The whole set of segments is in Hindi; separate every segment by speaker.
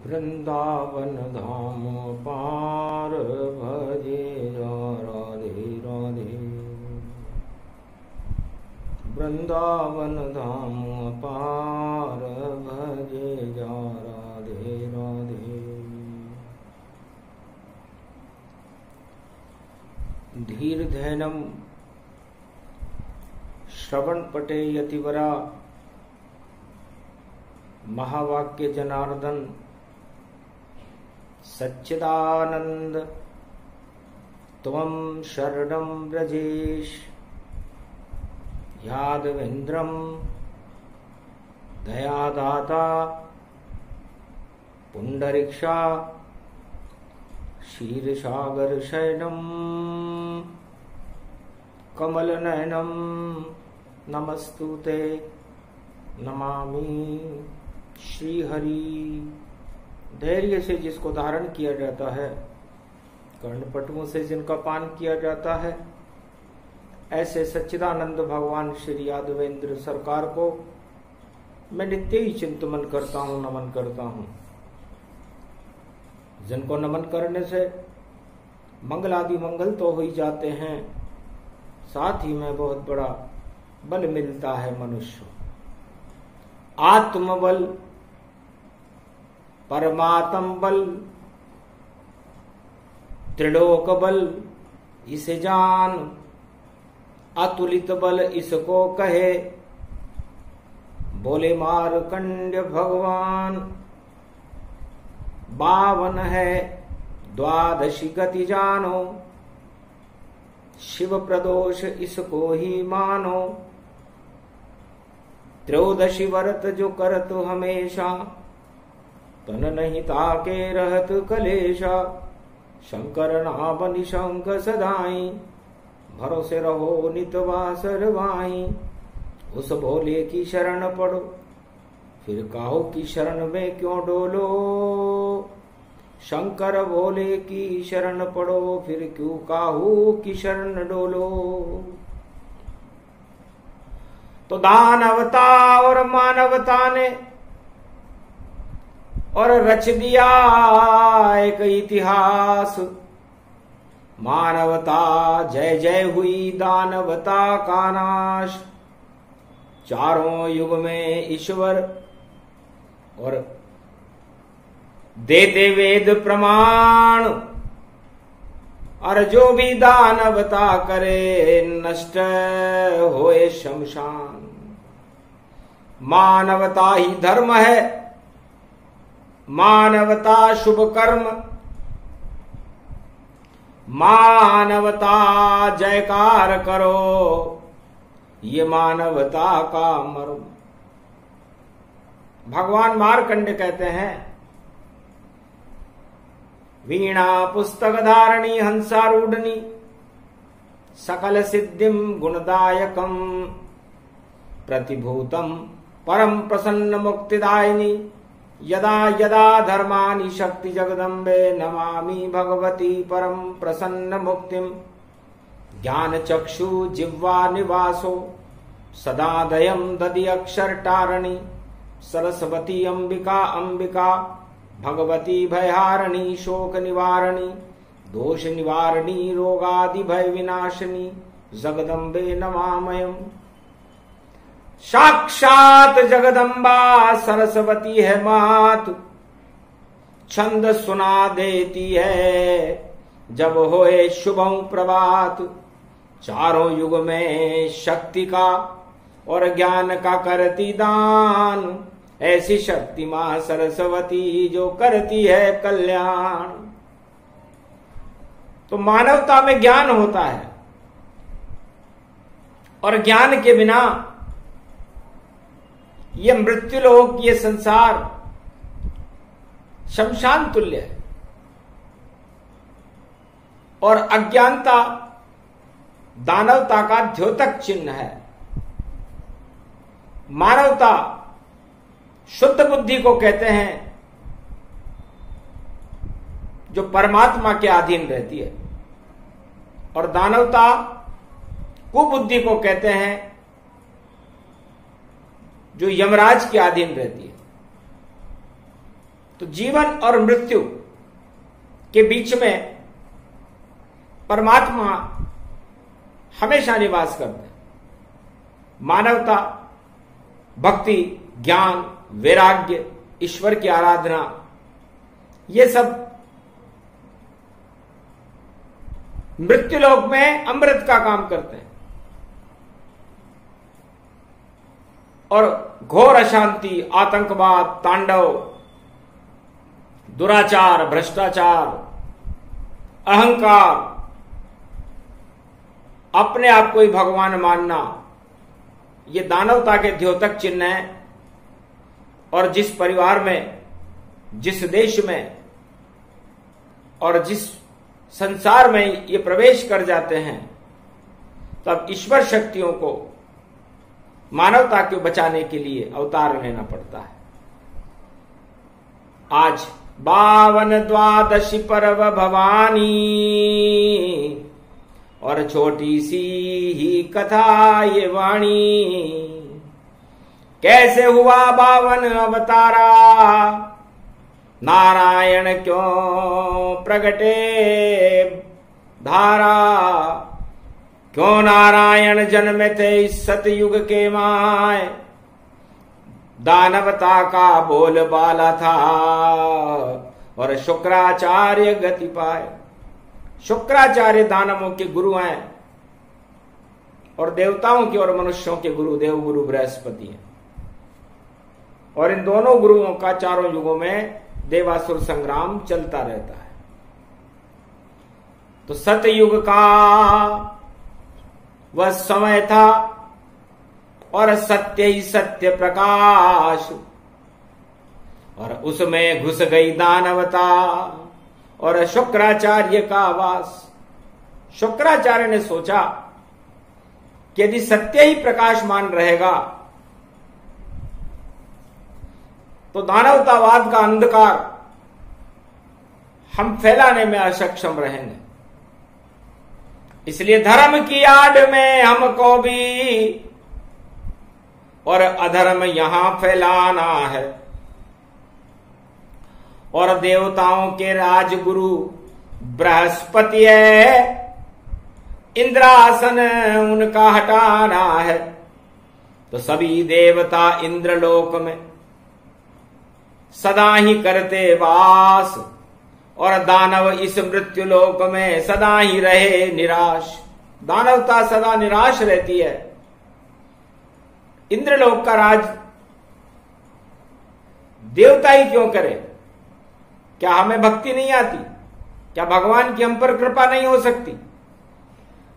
Speaker 1: वृंदावन धाम पार भजे जा राधे राधे। वृंदावन धाम पार भजे जा राधे राधे। धीर धैनम श्रवण पटे यतिवरा महावाक्य जनार्दन सच्चिदानंद त्वं शरणं व्रजेश। यादवेन्द्रं दयादाता पुंडरीक्षा क्षीरसागर शयनम कमलनयनम नमस्तुते नमामि श्रीहरि। धैर्य से जिसको धारण किया जाता है, कर्णपटुओं से जिनका पान किया जाता है, ऐसे सच्चिदानंद भगवान श्री यादवेंद्र सरकार को मैं नित्य ही चिंतन करता हूं, नमन करता हूं। जिनको नमन करने से मंगल आदि मंगल तो हो ही जाते हैं, साथ ही में बहुत बड़ा बल मिलता है मनुष्य। आत्मबल, परमात्म बल, त्रिलोक बल इसे जान, अतुलित बल इसको कहे, बोले मार्कंड्य भगवान। 52 है द्वादशी गति जानो, शिव प्रदोष इसको ही मानो। 13 व्रत जो करत हमेशा, तन नहीं ताके रहत कलेशा। शंकर नाम निशंक सदाई, भरोसे रहो नितवा सरवाई। उस भोले की शरण पड़ो, फिर काहो की शरण में क्यों डोलो। शंकर भोले की शरण पड़ो, फिर क्यों काहो की शरण डोलो। तो दानवता और मानवता ने और रच दिया एक इतिहास। मानवता जय जय हुई, दानवता का नाश। चारों युग में ईश्वर और देते वेद प्रमाण, और जो भी दानवता करे नष्ट होए शमशान। मानवता ही धर्म है, मानवता शुभ कर्म, मानवता जयकार करो, ये मानवता का मर्म। भगवान मार्कंड कहते हैं, वीणा पुस्तक धारणी हंसारूढ़नी, सकल सिद्धिम गुणदायकम, प्रतिभूतम परम प्रसन्न मुक्तिदायिनी। यदा यदा धर्मानि शक्ति जगदम्बे, नमामि भगवती परम प्रसन्न मुक्तिम। ज्ञान चक्षु जिह्वा निवासो, सदादयम दधि अक्षर टारणी। सरस्वती अंबिका अंबिका, भगवती भयहारिणी शोक निवारणी। दोष निवारणी रोगादि भय विनाशिनी, जगदम्बे नमामयम्। साक्षात जगदम्बा सरस्वती है मात, छंद सुना देती है जब होए शुभं प्रभात। चारों युग में शक्ति का और ज्ञान का करती दान, ऐसी शक्ति मां सरस्वती जो करती है कल्याण। तो मानवता में ज्ञान होता है, और ज्ञान के बिना ये मृत्युलोक, ये संसार शमशान तुल्य है। और अज्ञानता दानवता का द्योतक चिन्ह है। मानवता शुद्ध बुद्धि को कहते हैं, जो परमात्मा के अधीन रहती है। और दानवता कुबुद्धि को कहते हैं, जो यमराज के अधीन रहती है। तो जीवन और मृत्यु के बीच में परमात्मा हमेशा निवास करते हैं। मानवता, भक्ति, ज्ञान, वैराग्य, ईश्वर की आराधना, ये सब मृत्युलोक में अमृत का काम करते हैं। और घोर अशांति, आतंकवाद, तांडव, दुराचार, भ्रष्टाचार, अहंकार, अपने आप को ही भगवान मानना, ये दानवता के द्योतक चिन्ह है। और जिस परिवार में, जिस देश में और जिस संसार में ये प्रवेश कर जाते हैं, तब ईश्वर शक्तियों को मानवता को बचाने के लिए अवतार लेना पड़ता है। आज 52 द्वादशी पर्व भवानी और छोटी सी ही कथा ये वाणी। कैसे हुआ 52 अवतारा, नारायण क्यों प्रगटे धारा। क्यों नारायण जन्मे थे इस सतयुग के माय, दानवता का बोलबाला था और शुक्राचार्य गति पाए। शुक्राचार्य दानवों के गुरु हैं और देवताओं के और मनुष्यों के गुरु देव गुरु बृहस्पति हैं। और इन दोनों गुरुओं का चारों युगों में देवासुर संग्राम चलता रहता है। तो सतयुग का वह समय था और सत्य ही सत्य प्रकाश, और उसमें घुस गई दानवता और शुक्राचार्य का वास। शुक्राचार्य ने सोचा कि यदि सत्य ही प्रकाशमान रहेगा तो दानवतावाद का अंधकार हम फैलाने में असक्षम रहेंगे। इसलिए धर्म की आड़ में हमको भी और अधर्म यहां फैलाना है। और देवताओं के राजगुरु बृहस्पति है, इंद्रासन उनका हटाना है। तो सभी देवता इंद्रलोक में सदा ही करते वास, और दानव इस मृत्युलोक में सदा ही रहे निराश। दानवता सदा निराश रहती है। इंद्रलोक का राज देवता ही क्यों करे? क्या हमें भक्ति नहीं आती? क्या भगवान की हम पर कृपा नहीं हो सकती?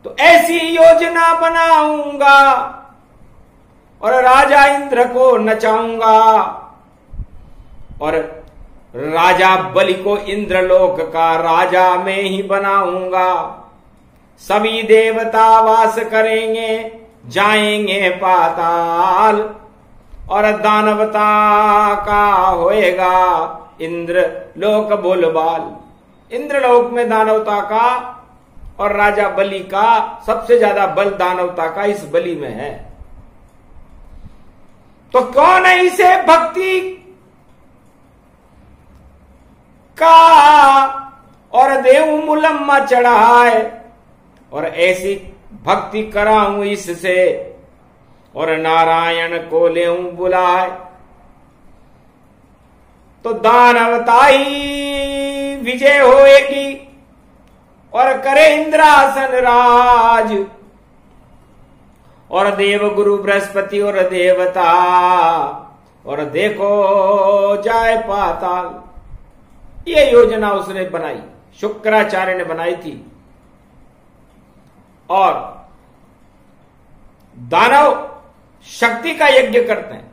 Speaker 1: तो ऐसी योजना बनाऊंगा और राजा इंद्र को नचाऊंगा, और राजा बलि को इंद्रलोक का राजा में ही बनाऊंगा। सभी देवता वास करेंगे, जाएंगे पाताल, और दानवता का होएगा इंद्र लोक बोलबाल। इंद्रलोक में दानवता का और राजा बलि का सबसे ज्यादा बल दानवता का इस बलि में है। तो कौन इसे भक्ति का और देव मुलम्मा चढ़ाए, और ऐसी भक्ति कराऊं इससे, और नारायण को लेऊं बुलाए। तो दानवता ही विजय होएगी और करे इंद्रासन राज, और देव गुरु बृहस्पति और देवता और देखो जाए पाताल। ये योजना उसने बनाई, शुक्राचार्य ने बनाई थी। और दानव शक्ति का यज्ञ करते हैं,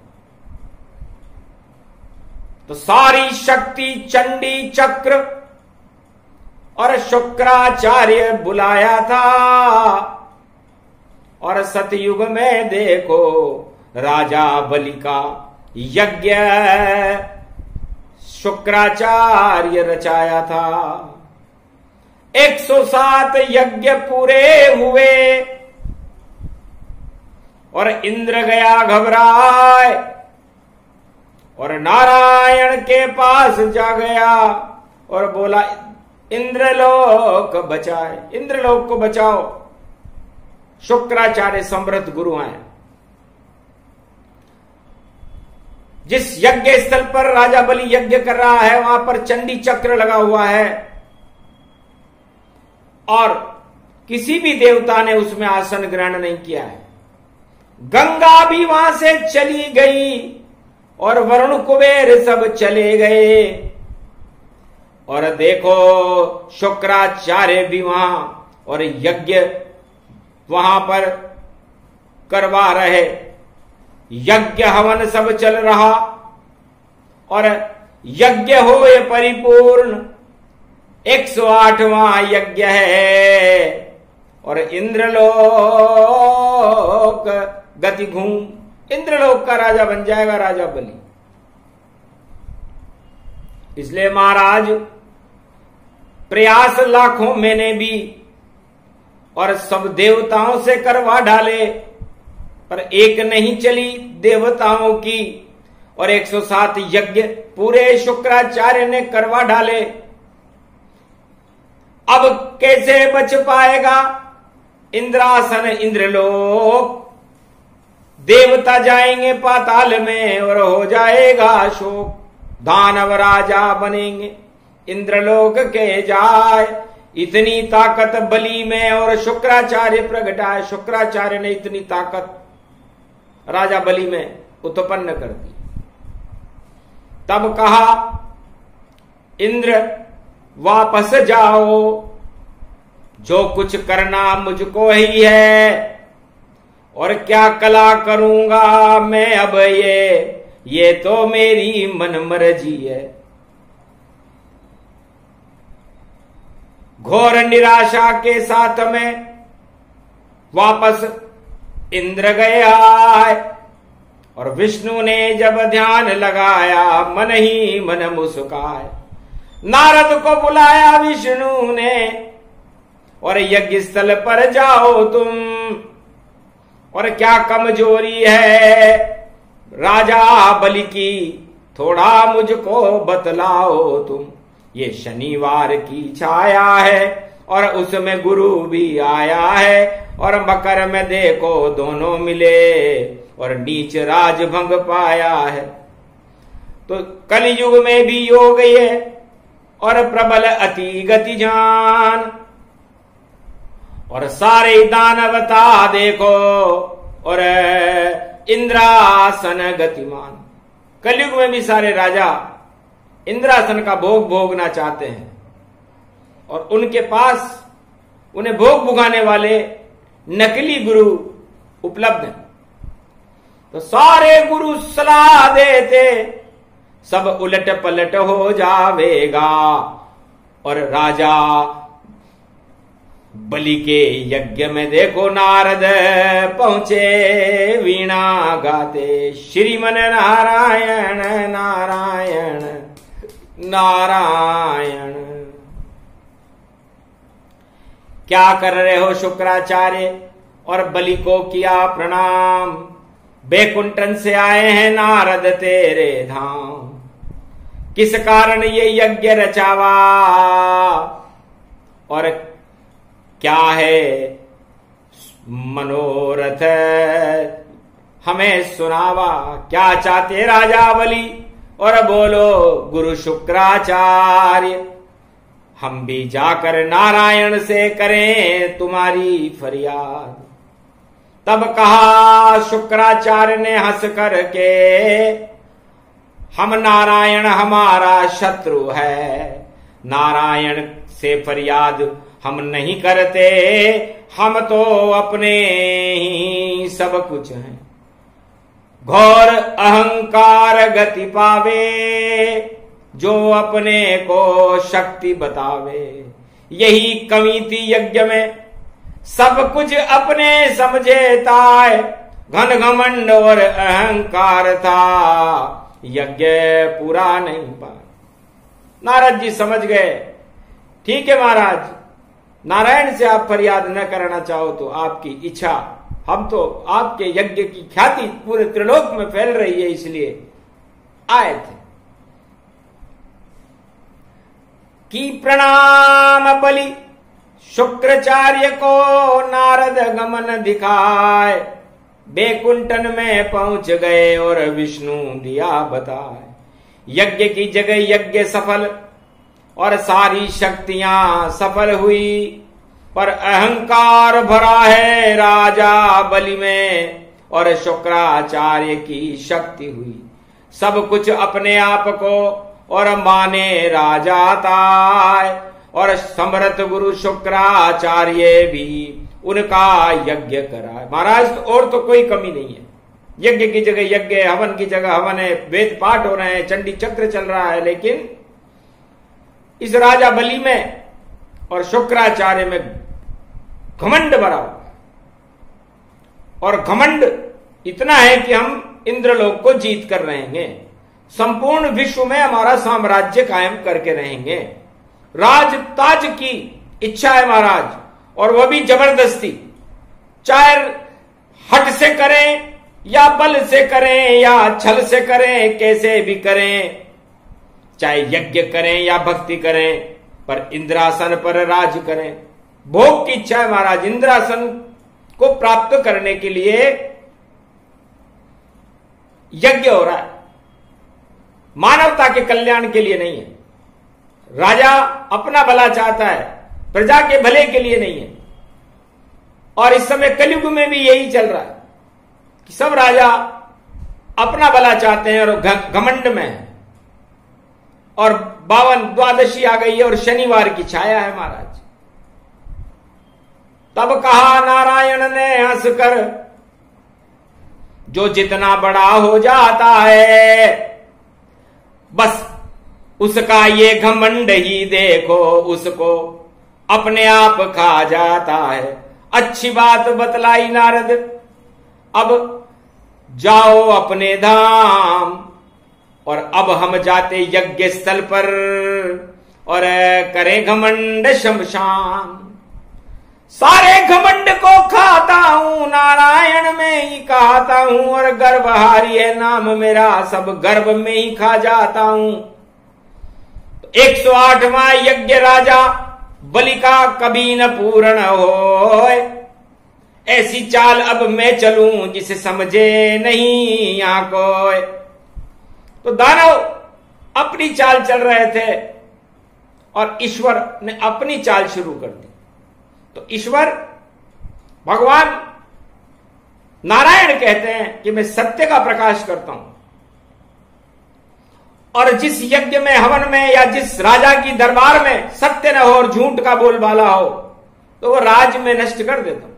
Speaker 1: तो सारी शक्ति चंडी चक्र और शुक्राचार्य बुलाया था। और सतयुग में देखो राजा बलि का यज्ञ शुक्राचार्य रचाया था। 107 यज्ञ पूरे हुए और इंद्र गया घबराए, और नारायण के पास जा गया और बोला, इंद्रलोक बचाए, इंद्रलोक को बचाओ। शुक्राचार्य समृद्ध गुरु हैं। जिस यज्ञ स्थल पर राजा बलि यज्ञ कर रहा है वहां पर चंडी चक्र लगा हुआ है और किसी भी देवता ने उसमें आसन ग्रहण नहीं किया है। गंगा भी वहां से चली गई और वरुण कुबेर सब चले गए। और देखो शुक्राचार्य भी वहां और यज्ञ वहां पर करवा रहे। यज्ञ हवन सब चल रहा और यज्ञ होए परिपूर्ण। 108वां यज्ञ है और इंद्रलोक गति घूम, इंद्रलोक का राजा बन जाएगा राजा बलि। इसलिए महाराज प्रयास लाखों मैंने भी और सब देवताओं से करवा डाले पर एक नहीं चली देवताओं की। और 107 यज्ञ पूरे शुक्राचार्य ने करवा डाले। अब कैसे बच पाएगा इंद्रासन इंद्रलोक? देवता जाएंगे पाताल में और हो जाएगा शोक। दानव राजा बनेंगे इंद्रलोक के जाए। इतनी ताकत बलि में और शुक्राचार्य प्रगटाए। शुक्राचार्य ने इतनी ताकत राजा बलि में उत्पन्न कर दी। तब कहा, इंद्र वापस जाओ, जो कुछ करना मुझको ही है और क्या कला करूंगा मैं अब ये तो मेरी मन मर्जी है। घोर निराशा के साथ में वापस इंद्र गया और विष्णु ने जब ध्यान लगाया मन ही मन मुस्काए। नारद को बुलाया विष्णु ने और यज्ञ स्थल पर जाओ तुम, और क्या कमजोरी है राजा बलि की थोड़ा मुझको बतलाओ तुम। ये शनिवार की छाया है और उसमें गुरु भी आया है और मकर में देखो दोनों मिले और नीच राजभंग पाया है। तो कलयुग में भी योग है और प्रबल अति गति जान और सारे दानवता देखो और इंद्रासन गतिमान। कलयुग में भी सारे राजा इंद्रासन का भोग भोगना चाहते हैं और उनके पास उन्हें भोग भुगाने वाले नकली गुरु उपलब्ध हैं। तो सारे गुरु सलाह देते सब उलट पलट हो जावेगा और राजा बलि के यज्ञ में देखो नारद पहुंचे वीणा गाते। श्रीमन नारायण नारायण नारायण। क्या कर रहे हो शुक्राचार्य? और बलि को किया प्रणाम। बैकुंठन से आए हैं नारद तेरे धाम। किस कारण ये यज्ञ रचावा और क्या है मनोरथ हमें सुनावा। क्या चाहते राजा बलि? और बोलो गुरु शुक्राचार्य, हम भी जाकर नारायण से करें तुम्हारी फरियाद। तब कहा शुक्राचार्य ने हंस करके, हम नारायण हमारा शत्रु है, नारायण से फरियाद हम नहीं करते, हम तो अपने ही सब कुछ हैं। घोर अहंकार गति पावे, जो अपने को शक्ति बतावे। यही कमी थी यज्ञ में, सब कुछ अपने समझेता है। घन घमंड और अहंकार था, यज्ञ पूरा नहीं पाया। नारद जी समझ गए, ठीक है महाराज, नारायण से आप फरियाद न करना चाहो तो आपकी इच्छा, हम तो आपके यज्ञ की ख्याति पूरे त्रिलोक में फैल रही है, इसलिए आए थे कि प्रणाम बलि शुक्राचार्य को नारद गमन दिखाए, बैकुंठन में पहुंच गए और विष्णु दिया बताए। यज्ञ की जगह यज्ञ सफल और सारी शक्तियां सफल हुई, पर अहंकार भरा है राजा बलि में और शुक्राचार्य की शक्ति हुई। सब कुछ अपने आप को और माने राजा ताय, और समर्थ गुरु शुक्राचार्य भी उनका यज्ञ कराए। महाराज और तो कोई कमी नहीं है, यज्ञ की जगह यज्ञ, हवन की जगह हवन है, वेद पाठ हो रहे हैं, चंडी चक्र चल रहा है, लेकिन इस राजा बलि में और शुक्राचार्य में घमंड भरा हुआ है। और घमंड इतना है कि हम इंद्रलोक को जीत कर रहेंगे, संपूर्ण विश्व में हमारा साम्राज्य कायम करके रहेंगे। राज ताज की इच्छा है महाराज, और वह भी जबरदस्ती, चाहे हट से करें या बल से करें या छल से करें, कैसे भी करें, चाहे यज्ञ करें या भक्ति करें, पर इंद्रासन पर राज करें। भोग की इच्छा है महाराज, इंद्रासन को प्राप्त करने के लिए यज्ञ हो रहा है, मानवता के कल्याण के लिए नहीं है। राजा अपना भला चाहता है, प्रजा के भले के लिए नहीं है। और इस समय कलयुग में भी यही चल रहा है कि सब राजा अपना भला चाहते हैं और घमंड में है। और 52 द्वादशी आ गई है और शनिवार की छाया है महाराज। तब कहा नारायण ने हंसकर, जो जितना बड़ा हो जाता है, बस उसका ये घमंड ही देखो, उसको अपने आप खा जाता है। अच्छी बात बतलाई नारद, अब जाओ अपने धाम। और अब हम जाते यज्ञ स्थल पर और करें घमंड शमशान। सारे घमंड को खाता हूं, नारायण में ही कहता हूं, और गर्भहारी है नाम मेरा, सब गर्भ में ही खा जाता हूं। 108वां यज्ञ राजा बलि का कभी न पूर्ण हो, ऐसी चाल अब मैं चलूं जिसे समझे नहीं यहां कोई। तो दानव अपनी चाल चल रहे थे और ईश्वर ने अपनी चाल शुरू कर दी। तो ईश्वर भगवान नारायण कहते हैं कि मैं सत्य का प्रकाश करता हूं, और जिस यज्ञ में, हवन में या जिस राजा की दरबार में सत्य न हो और झूठ का बोलबाला हो, तो वो राज में नष्ट कर देता हूं।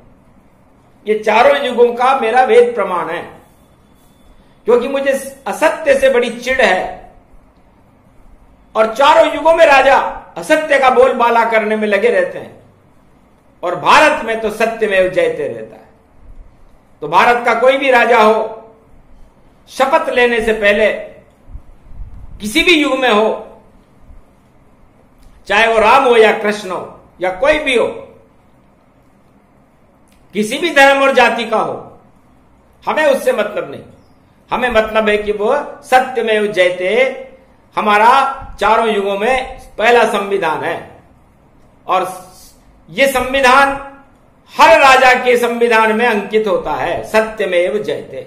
Speaker 1: ये चारों युगों का मेरा वेद प्रमाण है, क्योंकि मुझे असत्य से बड़ी चिढ़ है। और चारों युगों में राजा असत्य का बोलबाला करने में लगे रहते हैं, और भारत में तो सत्यमेव जयते रहता है। तो भारत का कोई भी राजा हो, शपथ लेने से पहले किसी भी युग में हो, चाहे वो राम हो या कृष्ण हो या कोई भी हो, किसी भी धर्म और जाति का हो, हमें उससे मतलब नहीं। हमें मतलब है कि वो सत्यमेव जयते हमारा चारों युगों में पहला संविधान है। और ये संविधान हर राजा के संविधान में अंकित होता है, सत्यमेव जयते।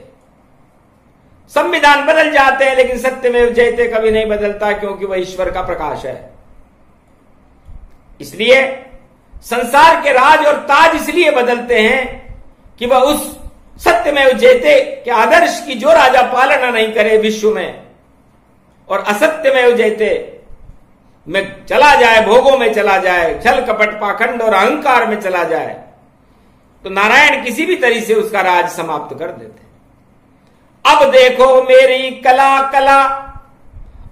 Speaker 1: संविधान बदल जाते हैं लेकिन सत्यमेव जयते कभी नहीं बदलता, क्योंकि वह ईश्वर का प्रकाश है। इसलिए संसार के राज और ताज इसलिए बदलते हैं कि वह उस सत्यमेव जयते के आदर्श की जो राजा पालना नहीं करे विश्व में, और असत्यमेव जयते में चला जाए, भोगों में चला जाए, छल कपट पाखंड और अहंकार में चला जाए, तो नारायण किसी भी तरीके से उसका राज समाप्त कर देते। अब देखो मेरी कला कला,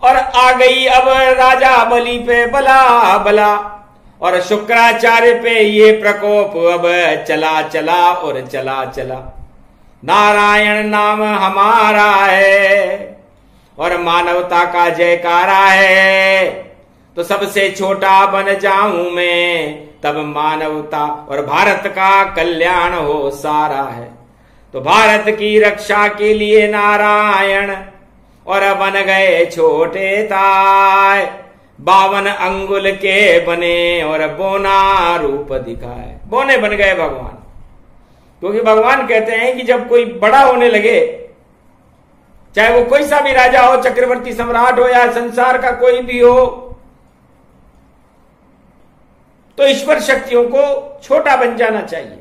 Speaker 1: और आ गई अब राजा बलि पे बला बला, और शुक्राचार्य पे ये प्रकोप अब चला चला और चला चला। नारायण नाम हमारा है और मानवता का जयकारा है, तो सबसे छोटा बन जाऊं मैं, तब मानवता और भारत का कल्याण हो सारा है। तो भारत की रक्षा के लिए नारायण और बन गए छोटे ताय, 52 अंगुल के बने और बोना रूप दिखाए। बोने बन गए भगवान, क्योंकि भगवान कहते हैं कि जब कोई बड़ा होने लगे, चाहे वो कोई सा भी राजा हो, चक्रवर्ती सम्राट हो या संसार का कोई भी हो, तो ईश्वर शक्तियों को छोटा बन जाना चाहिए।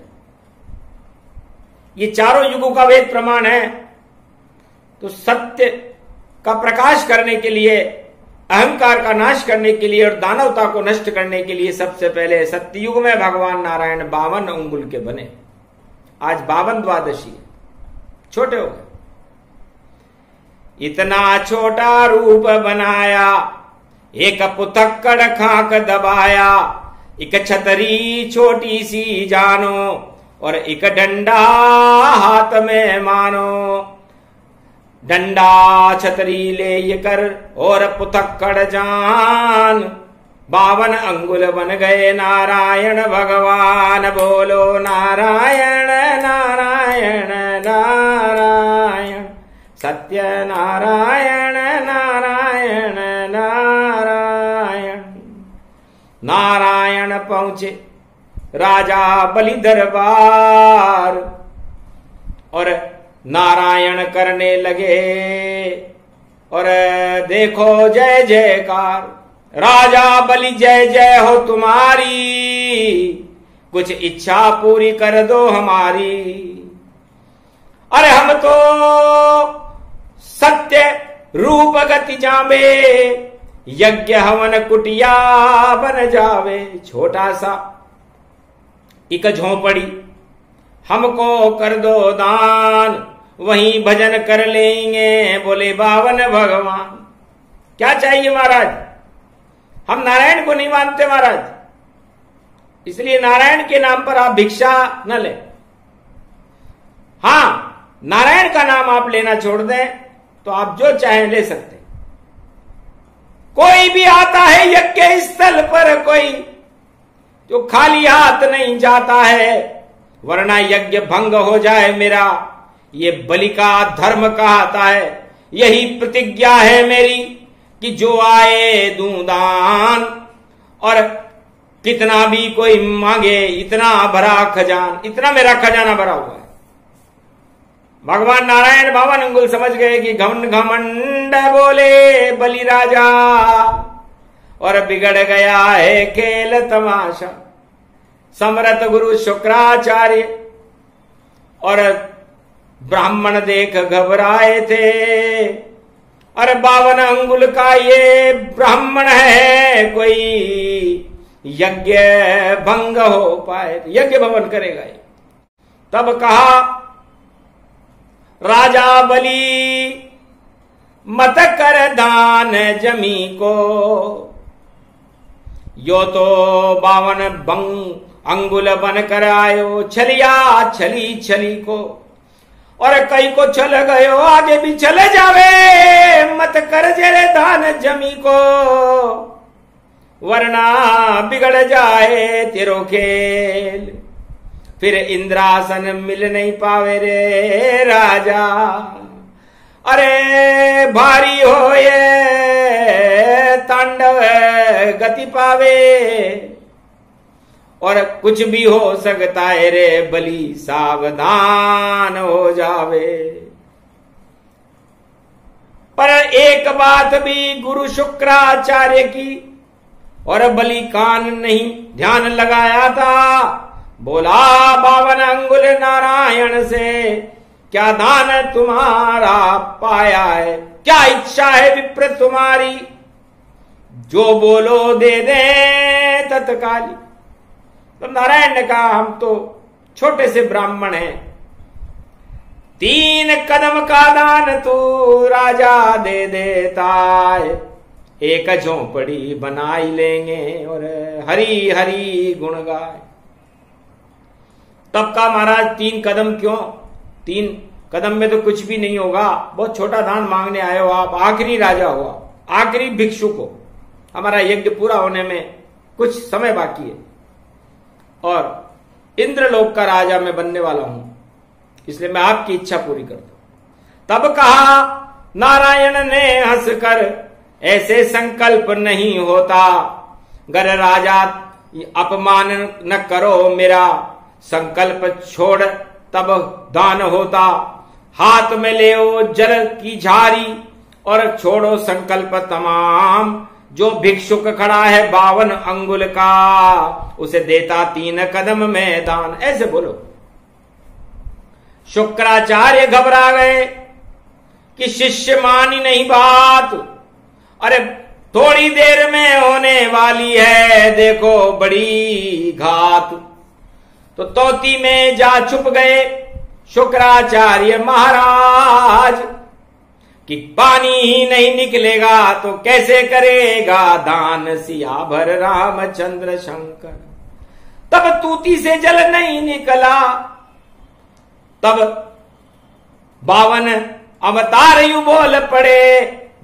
Speaker 1: ये चारों युगों का वेद प्रमाण है। तो सत्य का प्रकाश करने के लिए, अहंकार का नाश करने के लिए और दानवता को नष्ट करने के लिए सबसे पहले सत्ययुग में भगवान नारायण 52 अंगुल के बने। आज 52 द्वादशी है, छोटे हो गए। इतना छोटा रूप बनाया, एक पुतक्कड़ खाक दबाया, एक छतरी छोटी सी जानो और एक डंडा हाथ में मानो। डंडा छतरी ले ये कर और पुतक्कड़ जान, 52 अंगुल बन गए नारायण भगवान। बोलो नारायण नारायण नारायण, सत्य नारायण नारायण नारायण। नारायण पहुंचे राजा बलि दरबार और नारायण करने लगे और देखो जय जयकार। राजा बलि जय जय हो तुम्हारी, कुछ इच्छा पूरी कर दो हमारी। अरे हम तो सत्य रूप गति जावे, यज्ञ हवन कुटिया बन जावे। छोटा सा एक झोंपड़ी हमको कर दो दान, वहीं भजन कर लेंगे बोले 52 भगवान। क्या चाहिए महाराज? हम नारायण को नहीं मानते महाराज, इसलिए नारायण के नाम पर आप भिक्षा न लें। हां, नारायण का नाम आप लेना छोड़ दें तो आप जो चाहें ले सकते। कोई भी आता है यज्ञ स्थल पर, कोई जो खाली हाथ नहीं जाता है, वरना यज्ञ भंग हो जाए मेरा। ये बलि का धर्म कहता है, यही प्रतिज्ञा है मेरी कि जो आए दूं दान, और कितना भी कोई मांगे इतना भरा खजान, इतना मेरा खजाना भरा हुआ है। भगवान नारायण 52 अंगुल समझ गए कि घमंड बोले बलि राजा और बिगड़ गया है खेल तमाशा। समरथ गुरु शुक्राचार्य और ब्राह्मण देख घबराए थे। अरे 52 अंगुल का ये ब्राह्मण है, कोई यज्ञ भंग हो पाए, यज्ञ भवन करेगा ये। तब कहा राजा बलि मत कर दान जमी को, यो तो 52 अंगुल बन कर आयो छलिया छली छली को। और कई को चल गयो आगे भी चले जावे, मत कर जरे दान जमी को, वरना बिगड़ जाए तेरो खेल। फिर इंद्रासन मिल नहीं पावे रे राजा, अरे भारी हो ये तांडव गति पावे। और कुछ भी हो सकता है रे बलि, सावधान हो जावे। पर एक बात भी गुरु शुक्राचार्य की, और बलि कान नहीं ध्यान लगाया था। बोला 52 अंगुल नारायण से क्या दान तुम्हारा पाया है, क्या इच्छा है विप्र तुम्हारी, जो बोलो दे दे तत्काली। तो नारायण ने कहा हम तो छोटे से ब्राह्मण हैं, 3 कदम का दान तू राजा दे देता है, एक झोंपड़ी बनाई लेंगे और हरी हरी गुण गाए। तब का महाराज 3 कदम क्यों? 3 कदम में तो कुछ भी नहीं होगा, बहुत छोटा दान मांगने आए हो आप, आखिरी राजा हो, आखिरी भिक्षुक हो, हमारा यज्ञ पूरा होने में कुछ समय बाकी है और इंद्रलोक का राजा मैं बनने वाला हूं, इसलिए मैं आपकी इच्छा पूरी कर दूं। तब कहा नारायण ने हंसकर, ऐसे संकल्प नहीं होता, गर राजा अपमान न करो मेरा, संकल्प छोड़ तब दान होता। हाथ में ले जल की झारी और छोड़ो संकल्प तमाम, जो भिक्षुक खड़ा है 52 अंगुल का, उसे देता 3 कदम में दान। ऐसे बोलो। शुक्राचार्य घबरा गए कि शिष्य मानी नहीं बात, अरे थोड़ी देर में होने वाली है, देखो बड़ी घात। तो तोती में जा छुप गए शुक्राचार्य महाराज, कि पानी ही नहीं निकलेगा तो कैसे करेगा दान सिया भर रामचंद्र शंकर। तब तूती से जल नहीं निकला, तब 52 अवतार यू बोल पड़े,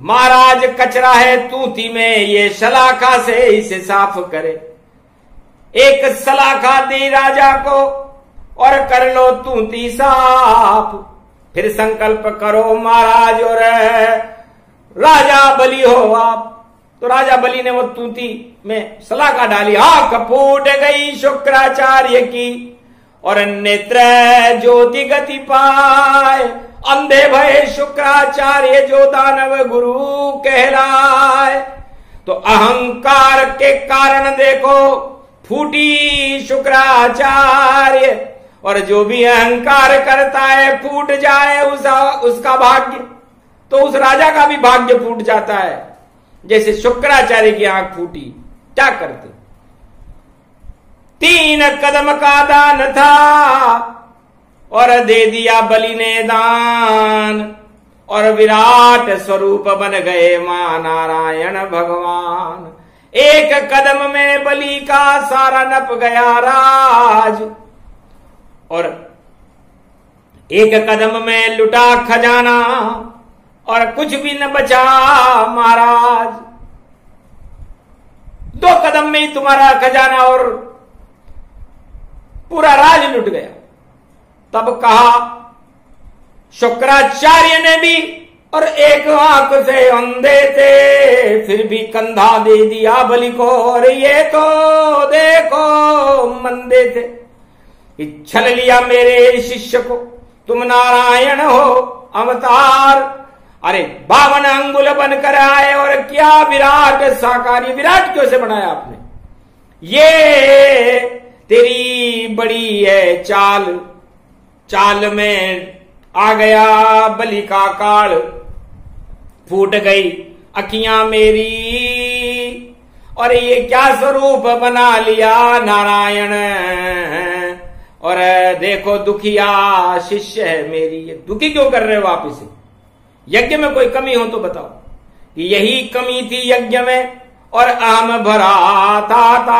Speaker 1: महाराज कचरा है तूती में, ये सलाखा से इसे साफ करे। एक सलाखा दी राजा को और कर लो तूती साफ, फिर संकल्प करो महाराज और राजा बलि हो आप। तो राजा बलि ने वो तूती में सलाखा डाली, आंख फूट गई शुक्राचार्य की, और नेत्र ज्योति गति पाए, अंधे भय शुक्राचार्य जो दानव गुरु कहलाए। तो अहंकार के कारण देखो फूटी शुक्राचार्य, और जो भी अहंकार करता है फूट जाए उसका भाग्य, तो उस राजा का भी भाग्य फूट जाता है। जैसे शुक्राचार्य की आंख फूटी, क्या करते? 3 कदम का दान था और दे दिया बलि ने दान, और विराट स्वरूप बन गए मां नारायण भगवान। 1 कदम में बलि का सारा नप गया राज, और 1 कदम में लुटा खजाना, और कुछ भी न बचा महाराज। 2 कदम में ही तुम्हारा खजाना और पूरा राज लुट गया। तब कहा शुक्राचार्य ने भी, और एक आंख से अंधे थे, फिर भी कंधा दे दिया बलि को, और ये तो देखो मंदे थे। छल लिया मेरे शिष्य को, तुम नारायण हो अवतार, अरे 52 अंगुल बनकर आए और क्या विराट साकार। विराट क्यों से बनाया आपने? ये तेरी बड़ी है चाल, चाल में आ गया बलि का काल, फूट गई अखियां मेरी, और ये क्या स्वरूप बना लिया नारायण। और देखो दुखिया शिष्य है मेरी, ये दुखी क्यों कर रहे हो आप इसे? यज्ञ में कोई कमी हो तो बताओ। कि यही कमी थी यज्ञ में, और अहम भरा था,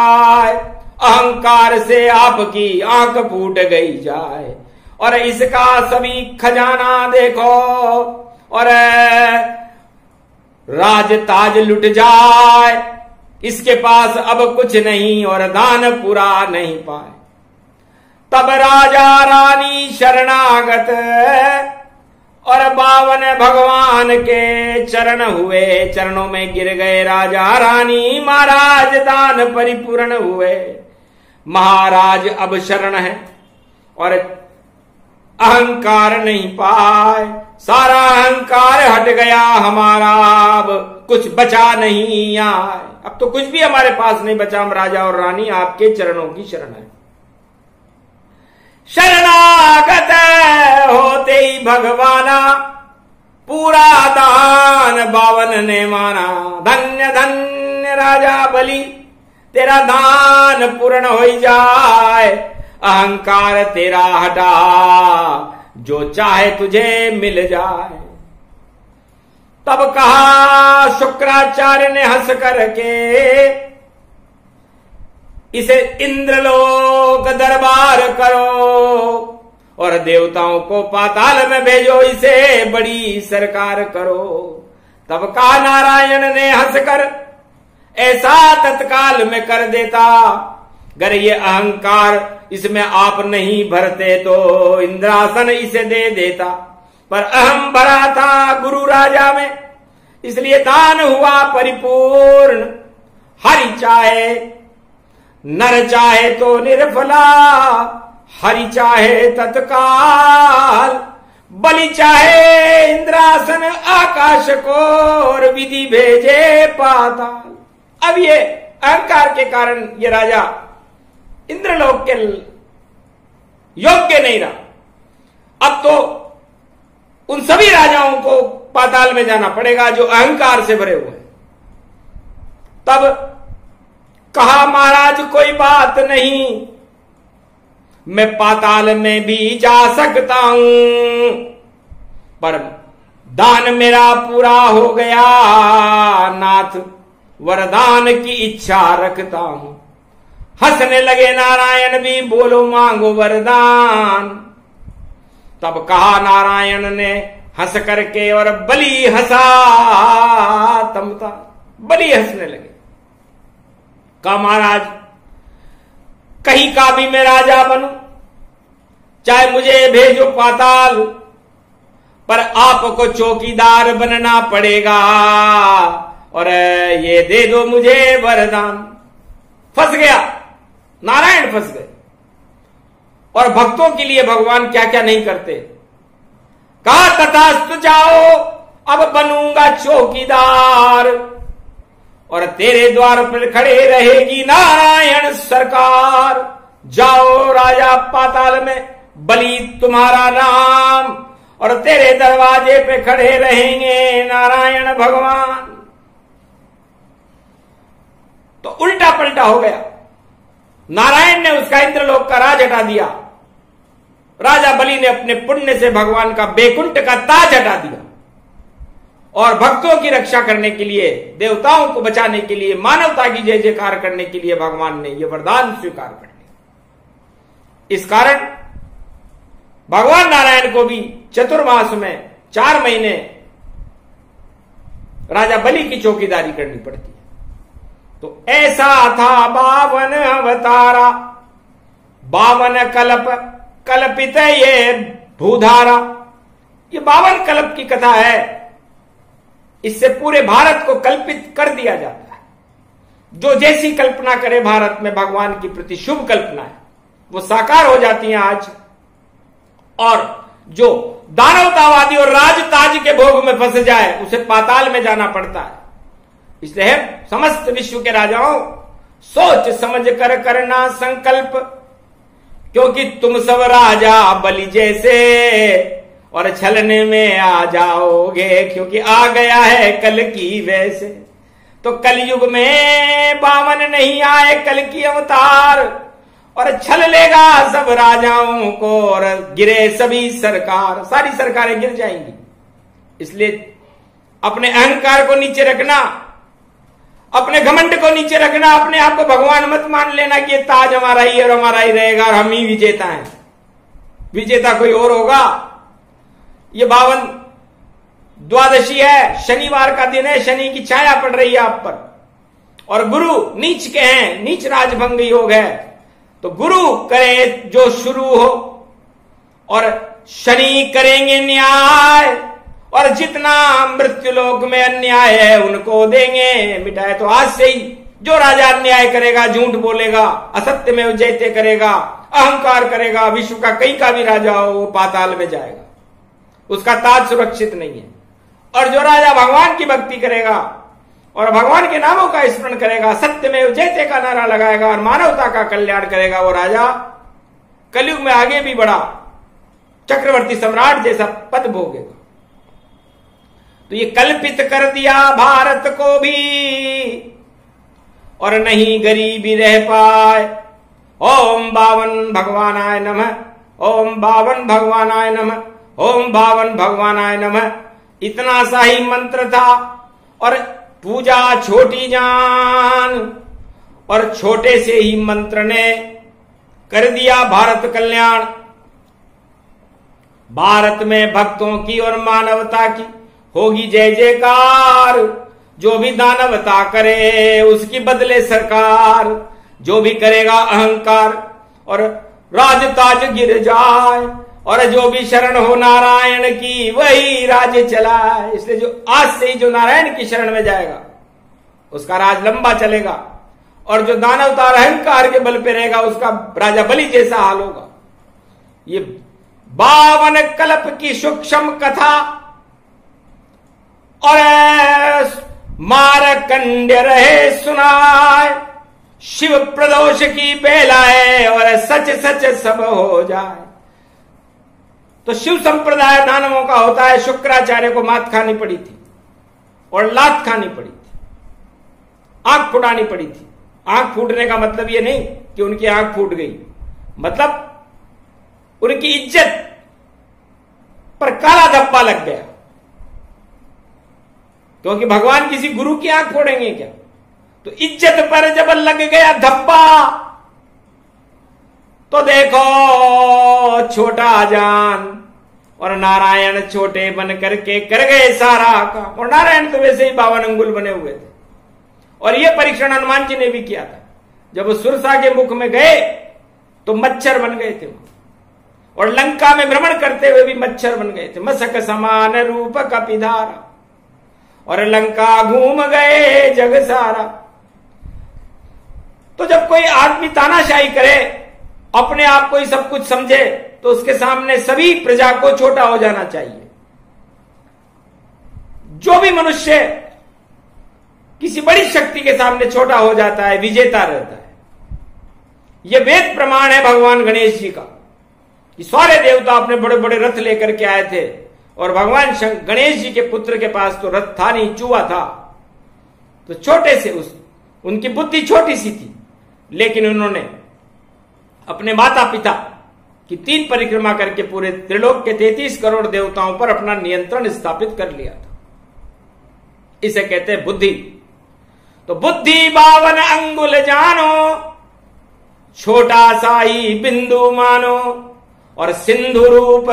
Speaker 1: अहंकार से आपकी आंख फूट गई जाए, और इसका सभी खजाना देखो, और राज ताज लुट जाए, इसके पास अब कुछ नहीं और दान पूरा नहीं पाए। तब राजा रानी शरणागत, और 52 भगवान के चरण हुए, चरणों में गिर गए राजा रानी, महाराज दान परिपूर्ण हुए। महाराज अब शरण है और अहंकार नहीं पाए, सारा अहंकार हट गया हमारा, अब कुछ बचा नहीं आए, अब तो कुछ भी हमारे पास नहीं बचा। हम राजा और रानी आपके चरणों की शरण है। शरणागत होते ही भगवाना, पूरा दान 52 ने माना। धन्य धन्य राजा बलि, तेरा दान पूर्ण हो जाए, अहंकार तेरा हटा, जो चाहे तुझे मिल जाए। तब कहा शुक्राचार्य ने हंस करके, इसे इंद्रलोक दरबार करो, और देवताओं को पाताल में भेजो, इसे बड़ी सरकार करो। तब कहा नारायण ने हंसकर, ऐसा तत्काल में कर देता, अगर ये अहंकार इसमें आप नहीं भरते तो इंद्रासन इसे दे देता। पर अहम भरा था गुरु राजा में, इसलिए दान हुआ परिपूर्ण। हरि चाहे नर चाहे तो निर्फला, हरि चाहे तत्काल। बलि चाहे इंद्रासन आकाश को, और विधि भेजे पाताल। अब ये अहंकार के कारण ये राजा इंद्रलोक के योग्य नहीं रहा। अब तो उन सभी राजाओं को पाताल में जाना पड़ेगा जो अहंकार से भरे हुए हैं। तब कहा महाराज कोई बात नहीं, मैं पाताल में भी जा सकता हूं, पर दान मेरा पूरा हो गया नाथ, वरदान की इच्छा रखता हूं। हंसने लगे नारायण भी, बोलो मांगो वरदान। तब कहा नारायण ने हंस करके, और बलि हंसा तमता। बलि हंसने लगे, कहा महाराज कहीं का भी मैं राजा बनूं, चाहे मुझे भेजो पाताल, पर आपको चौकीदार बनना पड़ेगा, और ये दे दो मुझे वरदान। फंस गया नारायण, फंस गए। और भक्तों के लिए भगवान क्या क्या नहीं करते। कहा तथास्तु जाओ, अब बनूंगा चौकीदार, और तेरे द्वार पर खड़े रहेगी नारायण सरकार। जाओ राजा पाताल में, बलि तुम्हारा नाम, और तेरे दरवाजे पे खड़े रहेंगे नारायण भगवान। तो उल्टा पलटा हो गया। नारायण ने उसका इंद्रलोक का राज हटा दिया, राजा बलि ने अपने पुण्य से भगवान का बैकुंठ का ताज हटा दिया, और भक्तों की रक्षा करने के लिए, देवताओं को बचाने के लिए, मानवता की जय जयकार करने के लिए भगवान ने यह वरदान स्वीकार कर लिया। इस कारण भगवान नारायण को भी चतुर्मास में 4 महीने राजा बलि की चौकीदारी करनी पड़ती है। तो ऐसा था 52 अवतारा, 52 कल्प कल्पित ये भूधारा। ये 52 कल्प की कथा है। इससे पूरे भारत को कल्पित कर दिया जाता है। जो जैसी कल्पना करे भारत में भगवान की प्रति शुभ कल्पना है, वो साकार हो जाती है आज। और जो दानवतावादी और राजताज के भोग में फंस जाए, उसे पाताल में जाना पड़ता है। इसलिए समस्त विश्व के राजाओं, सोच समझ कर करना संकल्प, क्योंकि तुम सब राजा बलि जैसे, और छलने में आ जाओगे, क्योंकि आ गया है कल की वैसे। तो कलयुग में 52 नहीं आए कल की अवतार, और छल लेगा सब राजाओं को, और गिरे सभी सरकार, सारी सरकारें गिर जाएंगी। इसलिए अपने अहंकार को नीचे रखना, अपने घमंड को नीचे रखना, अपने आप को भगवान मत मान लेना कि ये ताज हमारा ही और हमारा ही रहेगा और हम ही विजेता हैं। विजेता कोई और होगा। ये 52 द्वादशी है, शनिवार का दिन है, शनि की छाया पड़ रही है आप पर, और गुरु नीच के हैं, नीच राजभंग योग है। तो गुरु करे जो शुरू हो, और शनि करेंगे न्याय, और जितना मृत्युलोक में अन्याय है उनको देंगे मिटाए। तो आज से ही जो राजा अन्याय करेगा, झूठ बोलेगा, असत्य में जयते करेगा, अहंकार करेगा, विश्व का कहीं का भी राजा हो, वो पाताल में जाएगा, उसका ताज सुरक्षित नहीं है। और जो राजा भगवान की भक्ति करेगा और भगवान के नामों का स्मरण करेगा, सत्य में जयते का नारा लगाएगा और मानवता का कल्याण करेगा, वो राजा कलयुग में आगे भी बढ़ा चक्रवर्ती सम्राट जैसा पद भोगेगा। तो ये कल्पित कर दिया भारत को भी, और नहीं गरीबी रह पाए। ओम 52 भगवानाय नमः, ओम 52 भगवानाय नमः, ओम 52 भगवानाय नमः। इतना सा ही मंत्र था, और पूजा छोटी जान, और छोटे से ही मंत्र ने कर दिया भारत कल्याण। भारत में भक्तों की और मानवता की होगी जय जयकार। जो भी दानवता करे उसकी बदले सरकार, जो भी करेगा अहंकार और राजताज गिर जाए, और जो भी शरण हो नारायण की वही राज्य चलाए। इसलिए जो आज से ही जो नारायण की शरण में जाएगा उसका राज लंबा चलेगा, और जो दानवता और अहंकार के बल पे रहेगा उसका राजा बलि जैसा हाल होगा। ये 52 कल्प की सूक्ष्म कथा और मारकंड्य रहे सुनाए, शिव प्रदोष की बेला है और सच सच सब हो जाए। तो शिव संप्रदाय दानवों का होता है। शुक्राचार्य को मात खानी पड़ी थी और लात खानी पड़ी थी, आंख फुटानी पड़ी थी। आंख फूटने का मतलब यह नहीं कि उनकी आंख फूट गई, मतलब उनकी इज्जत पर काला धब्बा लग गया। क्योंकि भगवान किसी गुरु की आंख फोड़ेंगे क्या? तो इज्जत पर जब लग गया धब्बा तो देखो छोटा जान और नारायण छोटे बन करके कर गए सारा काम। और नारायण तो वैसे ही 52 अंगुल बने हुए थे। और यह परीक्षण हनुमान जी ने भी किया था। जब वो सुरसा के मुख में गए तो मच्छर बन गए थे, और लंका में भ्रमण करते हुए भी मच्छर बन गए थे। मसक समान रूप कपिधारा, और लंका घूम गए जग सारा। तो जब कोई आदमी तानाशाही करे, अपने आप को ही सब कुछ समझे, तो उसके सामने सभी प्रजा को छोटा हो जाना चाहिए। जो भी मनुष्य किसी बड़ी शक्ति के सामने छोटा हो जाता है, विजेता रहता है। यह वेद प्रमाण है भगवान गणेश जी का, कि सारे देवता अपने बड़े बड़े रथ लेकर के आए थे, और भगवान गणेश जी के पुत्र के पास तो रथ था नहीं, चूहा था। तो छोटे से उनकी बुद्धि छोटी सी थी, लेकिन उन्होंने अपने माता पिता की 3 परिक्रमा करके पूरे त्रिलोक के 33 करोड़ देवताओं पर अपना नियंत्रण स्थापित कर लिया था। इसे कहते हैं बुद्धि। तो बुद्धि 52 अंगुल जानो, छोटा सा ही बिंदु मानो, और सिंधु रूप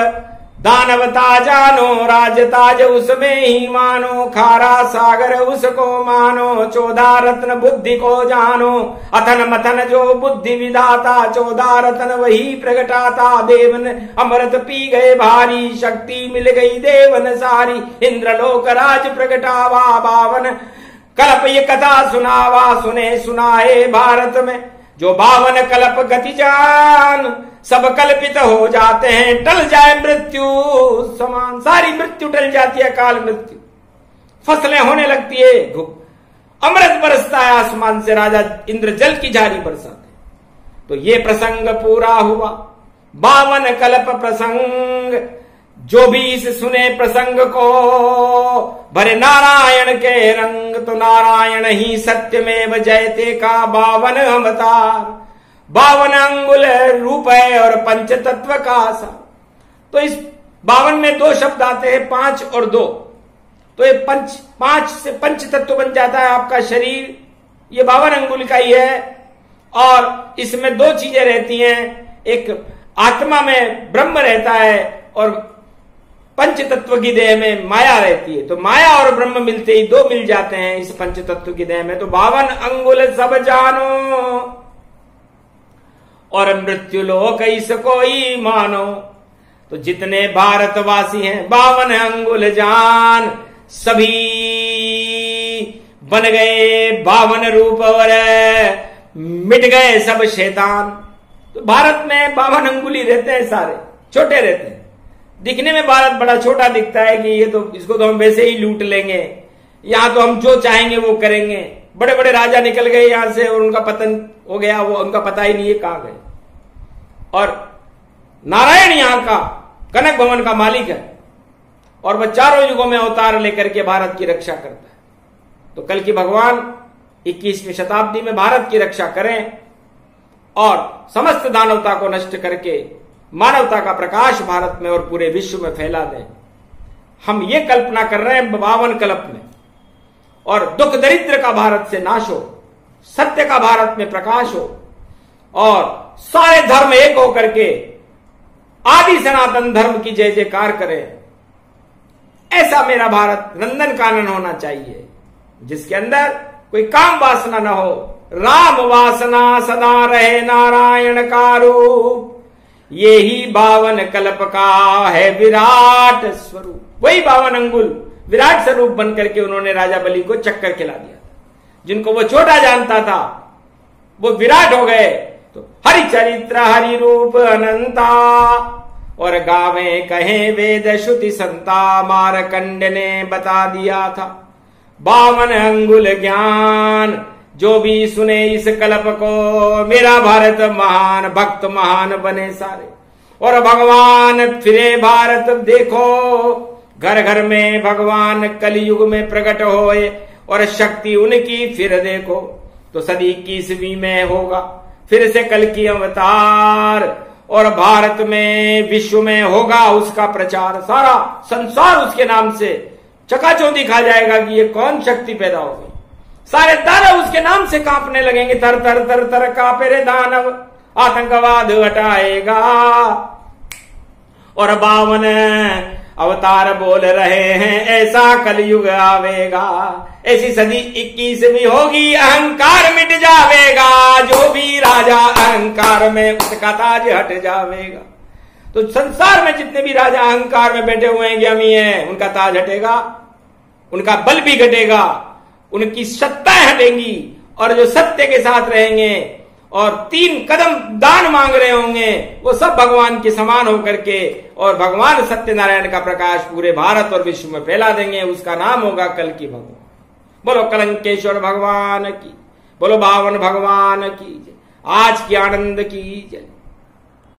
Speaker 1: दानवता जानो, राजताज उसमें ही मानो, खारा सागर उसको मानो, 14 रत्न बुद्धि को जानो, अथन मथन जो बुद्धि विधाता, 14 रत्न वही प्रगटाता, देवन अमृत पी गए भारी, शक्ति मिल गई देवन सारी, इंद्रलोक राज प्रगटावा, 52 कल्प ये कथा सुनावा, सुने सुनाए भारत में, जो 52 कल्प गति जान, सब कल्पित हो जाते हैं, टल जाए मृत्यु समान। सारी मृत्यु टल जाती है, काल मृत्यु। फसलें होने लगती है, अमृत बरसता है आसमान से, राजा इंद्र जल की झारी बरसाते। तो ये प्रसंग पूरा हुआ, 52 कल्प प्रसंग। जो भी इस सुने प्रसंग को भरे नारायण के रंग, तो नारायण ही सत्यमेव जयते का 52 अवतार, 52 अंगुल रूप है और पंच तत्व का आशा। तो इस 52 में 2 शब्द आते हैं, 5 और 2। तो ये 5 से पंच तत्व बन जाता है आपका शरीर। ये 52 अंगुल का ही है, और इसमें 2 चीजें रहती हैं, एक आत्मा में ब्रह्म रहता है, और पंच तत्व की देह में माया रहती है। तो माया और ब्रह्म मिलते ही 2 मिल जाते हैं इस पंच तत्व की देह में। तो 52 अंगुल सब जानो, और मृत्यु लोक इसको ही मानो। तो जितने भारतवासी हैं 52 अंगुल जान, सभी बन गए 52 रूप, और मिट गए सब शैतान। तो भारत में 52 अंगुल ही रहते हैं, सारे छोटे रहते हैं। दिखने में भारत बड़ा छोटा दिखता है कि ये तो, इसको तो हम वैसे ही लूट लेंगे, यहां तो हम जो चाहेंगे वो करेंगे। बड़े बड़े राजा निकल गए यहां से और उनका पतन हो गया, वो उनका पता ही नहीं है कहां गए। और नारायण यहां का कनक भवन का मालिक है, और वह चारों युगों में अवतार लेकर के भारत की रक्षा करता है। तो कल की भगवान 21वीं शताब्दी में भारत की रक्षा करें और समस्त दानवता को नष्ट करके मानवता का प्रकाश भारत में और पूरे विश्व में फैला दें। हम ये कल्पना कर रहे हैं 52 कल्प में, और दुख दरिद्र का भारत से नाश हो, सत्य का भारत में प्रकाश हो, और सारे धर्म एक होकर के आदि सनातन धर्म की जय जयकार करें। ऐसा मेरा भारत नंदन कानन होना चाहिए, जिसके अंदर कोई काम वासना न हो, राम वासना सदा रहे नारायण का रूप। ये ही 52 कल्प का है विराट स्वरूप। वही 52 अंगुल विराट स्वरूप बन करके उन्होंने राजा बलि को चक्कर खिला दिया। जिनको वो छोटा जानता था वो विराट हो गए। तो हरि चरित्र हरि रूप अनंता और गावे कहे वेद श्रुति संता। मारकंड ने बता दिया था 52 अंगुल ज्ञान। जो भी सुने इस कल्प को मेरा भारत महान, भक्त महान बने सारे। और भगवान फिरे भारत देखो, घर घर में भगवान कलयुग में प्रकट होए और शक्ति उनकी फिर देखो। तो सदी 21वीं में होगा फिर से कल की अवतार और भारत में विश्व में होगा उसका प्रचार। सारा संसार उसके नाम से चकाचौंधी खा जाएगा कि ये कौन शक्ति पैदा हो गई। सारे दानव उसके नाम से कांपने लगेंगे। तर तर तर तर कांपे रे दानव, आतंकवाद हटाएगा। और 52 अवतार बोल रहे हैं ऐसा कलयुग आवेगा। ऐसी सदी 21वीं होगी, अहंकार मिट जावेगा। जो भी राजा अहंकार में उसका ताज हट जावेगा। तो संसार में जितने भी राजा अहंकार में बैठे हुए हैं, ज्ञानी हैं, उनका ताज हटेगा, उनका बल भी घटेगा, उनकी सत्ताएं हटेंगी। और जो सत्य के साथ रहेंगे और 3 कदम दान मांग रहे होंगे वो सब भगवान के समान होकर के और भगवान सत्यनारायण का प्रकाश पूरे भारत और विश्व में फैला देंगे। उसका नाम होगा कल की भगवान। बोलो कलंकेश्वर भगवान की, बोलो 52 भगवान की जय। आज की आनंद की जय।